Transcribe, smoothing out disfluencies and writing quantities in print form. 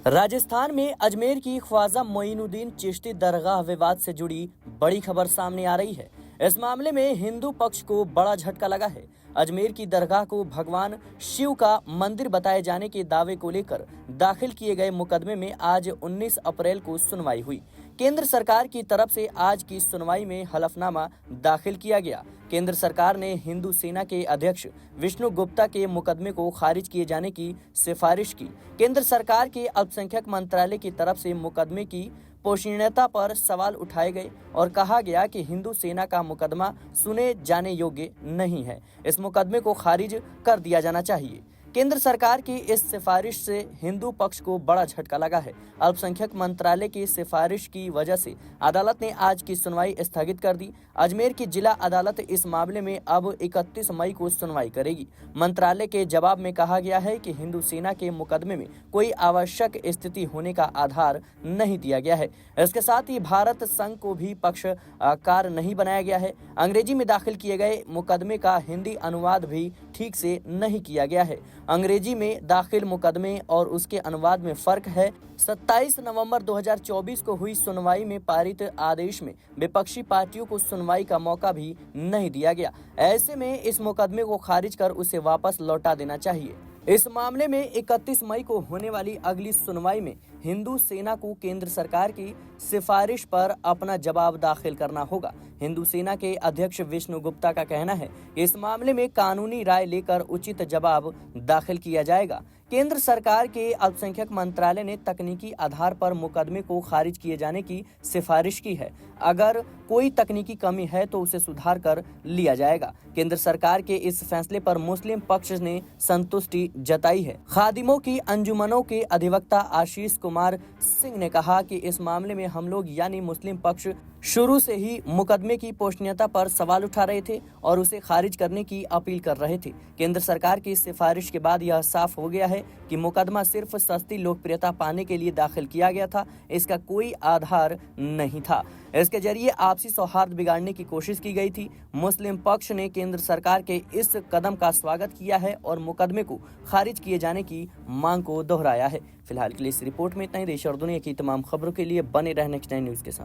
राजस्थान में अजमेर की ख्वाजा मोइनुद्दीन चिश्ती दरगाह विवाद से जुड़ी बड़ी खबर सामने आ रही है। इस मामले में हिंदू पक्ष को बड़ा झटका लगा है। अजमेर की दरगाह को भगवान शिव का मंदिर बताए जाने के दावे को लेकर दाखिल किए गए मुकदमे में आज 19 अप्रैल को सुनवाई हुई। केंद्र सरकार की तरफ से आज की सुनवाई में हलफनामा दाखिल किया गया। केंद्र सरकार ने हिंदू सेना के अध्यक्ष विष्णु गुप्ता के मुकदमे को खारिज किए जाने की सिफारिश की। केंद्र सरकार के अल्पसंख्यक मंत्रालय की तरफ से मुकदमे की पोषणीयता पर सवाल उठाए गए और कहा गया कि हिंदू सेना का मुकदमा सुने जाने योग्य नहीं है। इस मुकदमे को खारिज कर दिया जाना चाहिए। केंद्र सरकार की इस सिफारिश से हिंदू पक्ष को बड़ा झटका लगा है। अल्पसंख्यक मंत्रालय की सिफारिश की वजह से अदालत ने आज की सुनवाई स्थगित कर दी। अजमेर की जिला अदालत इस मामले में अब 31 मई को सुनवाई करेगी। मंत्रालय के जवाब में कहा गया है कि हिंदू सेना के मुकदमे में कोई आवश्यक स्थिति होने का आधार नहीं दिया गया है। इसके साथ ही भारत संघ को भी पक्षकार नहीं बनाया गया है। अंग्रेजी में दाखिल किए गए मुकदमे का हिंदी अनुवाद भी ठीक से नहीं किया गया है। अंग्रेजी में दाखिल मुकदमे और उसके अनुवाद में फर्क है। 27 नवंबर 2024 को हुई सुनवाई में पारित आदेश में विपक्षी पार्टियों को सुनवाई का मौका भी नहीं दिया गया। ऐसे में इस मुकदमे को खारिज कर उसे वापस लौटा देना चाहिए। इस मामले में 31 मई को होने वाली अगली सुनवाई में हिंदू सेना को केंद्र सरकार की सिफारिश पर अपना जवाब दाखिल करना होगा। हिंदू सेना के अध्यक्ष विष्णु गुप्ता का कहना है कि इस मामले में कानूनी राय लेकर उचित जवाब दाखिल किया जाएगा। केंद्र सरकार के अल्पसंख्यक मंत्रालय ने तकनीकी आधार पर मुकदमे को खारिज किए जाने की सिफारिश की है। अगर कोई तकनीकी कमी है तो उसे सुधार कर लिया जाएगा। केंद्र सरकार के इस फैसले पर मुस्लिम पक्ष ने संतुष्टि जताई है। खादिमों की अंजुमनों के अधिवक्ता आशीष कुमार सिंह ने कहा कि इस मामले में हम लोग यानी मुस्लिम पक्ष शुरू से ही मुकदमे की पोषणीयता पर सवाल उठा रहे थे और उसे खारिज करने की अपील कर रहे थे। केंद्र सरकार की सिफारिश के बाद यह साफ हो गया है कि मुकदमा सिर्फ सस्ती लोकप्रियता पाने के लिए दाखिल किया गया था, इसका कोई आधार नहीं था। इसके जरिए आपसी सौहार्द बिगाड़ने की कोशिश की गई थी। मुस्लिम पक्ष ने केंद्र सरकार के इस कदम का स्वागत किया है और मुकदमे को खारिज किए जाने की मांग को दोहराया है। फिलहाल के लिए इस रिपोर्ट में इतना ही। देश और दुनिया की तमाम खबरों के लिए बने रहने नेक्स्ट 9 न्यूज के साथ।